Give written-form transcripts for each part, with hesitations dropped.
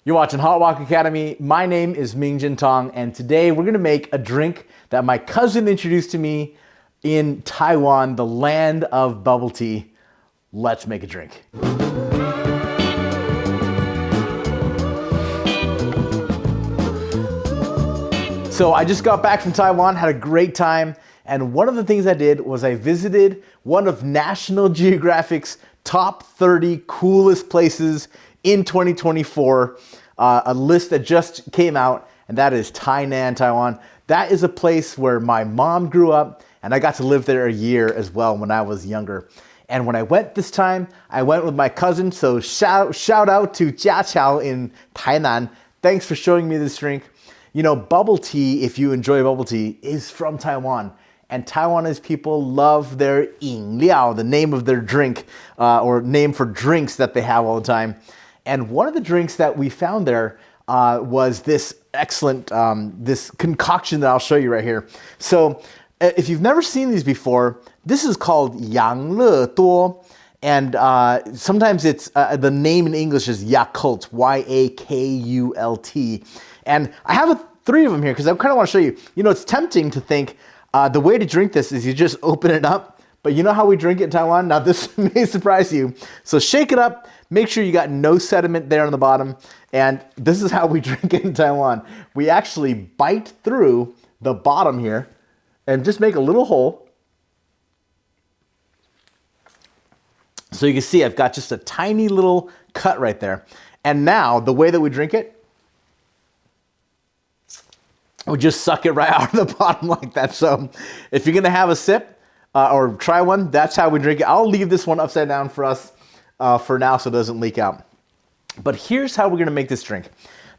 You're watching Hot Walk Academy. My name is Mingjin Tong, and today we're gonna make a drink that my cousin introduced to me in Taiwan, the land of bubble tea. Let's make a drink. So I just got back from Taiwan, had a great time, and one of the things I did was I visited one of National Geographic's top 30 coolest places in 2024, a list that just came out, and that is Tainan, Taiwan. That is a place where my mom grew up, and I got to live there a year as well when I was younger. And when I went this time, I went with my cousin, so shout out to Jia Qiao in Tainan. Thanks for showing me this drink. You know, bubble tea, if you enjoy bubble tea, is from Taiwan. And Taiwanese people love their 饮料, the name of their drink, or name for drinks that they have all the time. And one of the drinks that we found there was this excellent, this concoction that I'll show you right here. So if you've never seen these before, this is called 养乐多. And sometimes it's, the name in English is Yakult, Y-A-K-U-L-T. And I have three of them here because I kind of want to show you. You know, it's tempting to think the way to drink this is you just open it up. But you know how we drink it in Taiwan? Now this may surprise you. So shake it up, make sure you got no sediment there on the bottom. And this is how we drink it in Taiwan. We actually bite through the bottom here and just make a little hole. So you can see I've got just a tiny little cut right there. And now the way that we drink it, we just suck it right out of the bottom like that. So if you're gonna have a sip or try one, that's how we drink it. I'll leave this one upside down for us for now so it doesn't leak out. But here's how we're gonna make this drink.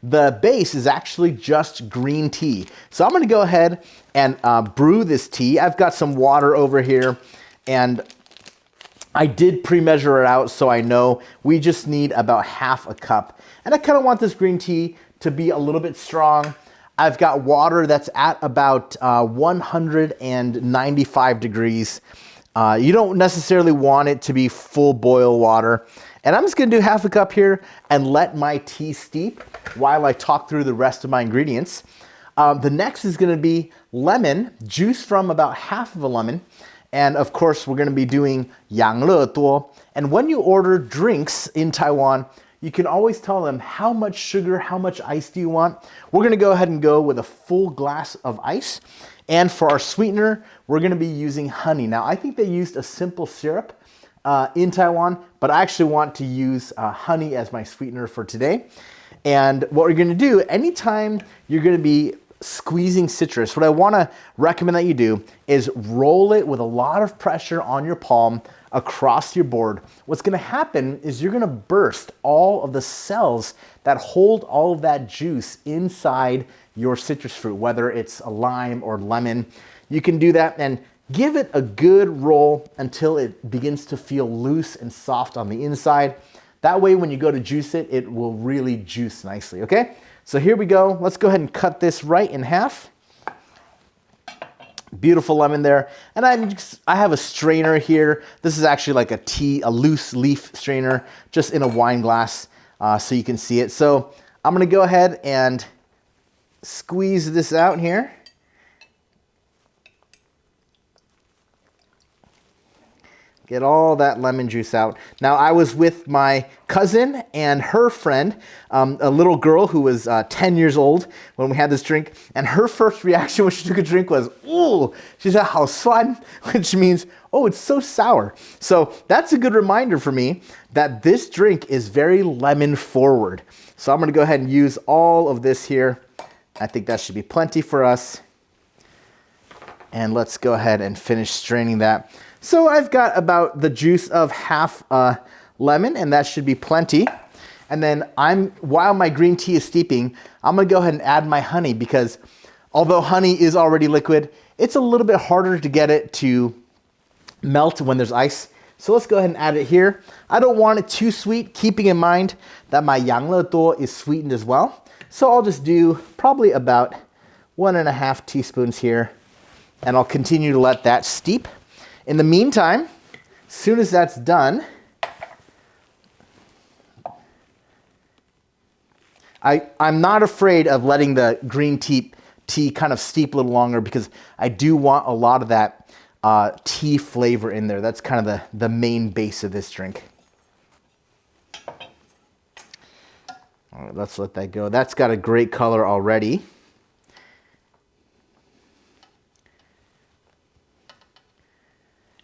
The base is actually just green tea. So I'm gonna go ahead and brew this tea. I've got some water over here, and I did pre-measure it out so I know we just need about half a cup. And I kind of want this green tea to be a little bit strong. I've got water that's at about 195 degrees. You don't necessarily want it to be full boil water. And I'm just gonna do half a cup here and let my tea steep while I talk through the rest of my ingredients. The next is gonna be lemon, juice from about half of a lemon. And of course, we're gonna be doing 养乐多. And when you order drinks in Taiwan, you can always tell them how much sugar, how much ice do you want. We're gonna go ahead and go with a full glass of ice. And for our sweetener, we're gonna be using honey. Now, I think they used a simple syrup in Taiwan, but I actually want to use honey as my sweetener for today. And what we're gonna do, anytime you're gonna be squeezing citrus, what I wanna recommend that you do is roll it with a lot of pressure on your palm across your board. What's gonna happen is you're gonna burst all of the cells that hold all of that juice inside your citrus fruit, whether it's a lime or lemon. You can do that and give it a good roll until it begins to feel loose and soft on the inside. That way, when you go to juice it, it will really juice nicely, okay? So here we go. Let's go ahead and cut this right in half. Beautiful lemon there. And I have a strainer here. This is actually like a loose leaf strainer, just in a wine glass, so you can see it. So I'm gonna go ahead and squeeze this out here. Get all that lemon juice out. Now, I was with my cousin and her friend, a little girl who was 10 years old when we had this drink. And her first reaction when she took a drink was, ooh, she said, 好酸, which means, oh, it's so sour. So that's a good reminder for me that this drink is very lemon forward. So I'm gonna go ahead and use all of this here. I think that should be plenty for us. And let's go ahead and finish straining that. So I've got about the juice of half a lemon, and that should be plenty. And then while my green tea is steeping, I'm gonna go ahead and add my honey, because although honey is already liquid, it's a little bit harder to get it to melt when there's ice. So let's go ahead and add it here. I don't want it too sweet, keeping in mind that my 养乐多 is sweetened as well. So I'll just do probably about 1.5 teaspoons here, and I'll continue to let that steep. In the meantime, as soon as that's done, I'm not afraid of letting the green tea kind of steep a little longer because I do want a lot of that tea flavor in there. That's kind of the main base of this drink. All right, let's let that go. That's got a great color already.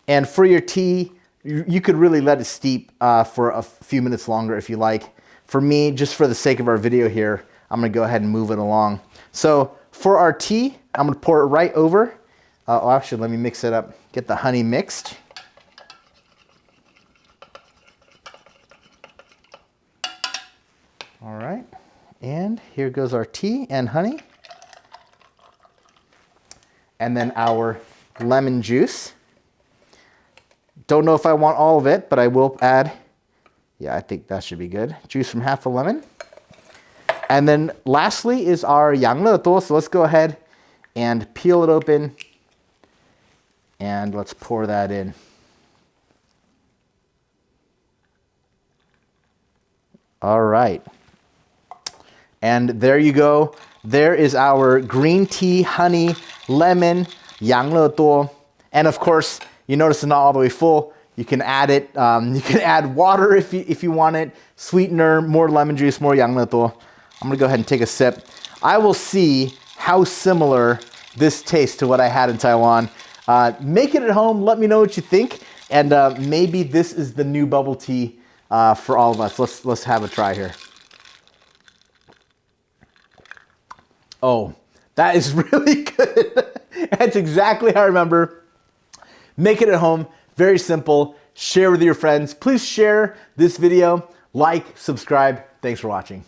And for your tea, you could really let it steep for a few minutes longer if you like. For me, just for the sake of our video here, I'm gonna go ahead and move it along. So for our tea, I'm gonna pour it right over. Actually, let me mix it up. Get the honey mixed. All right, and here goes our tea and honey. And then our lemon juice. Don't know if I want all of it, but I will add, yeah, I think that should be good. Juice from half a lemon. And then lastly is our Yakult. So let's go ahead and peel it open and let's pour that in. All right. And there you go. There is our green tea, honey, lemon, Yakult. And of course, you notice it's not all the way full. You can add it. You can add water if you want it, sweetener, more lemon juice, more Yakult. I'm gonna go ahead and take a sip. I will see how similar this tastes to what I had in Taiwan. Make it at home. Let me know what you think, and maybe this is the new bubble tea for all of us. Let's have a try here. Oh, that is really good. That's exactly how I remember. Make it at home, very simple. Share with your friends. Please share this video, like, subscribe. Thanks for watching.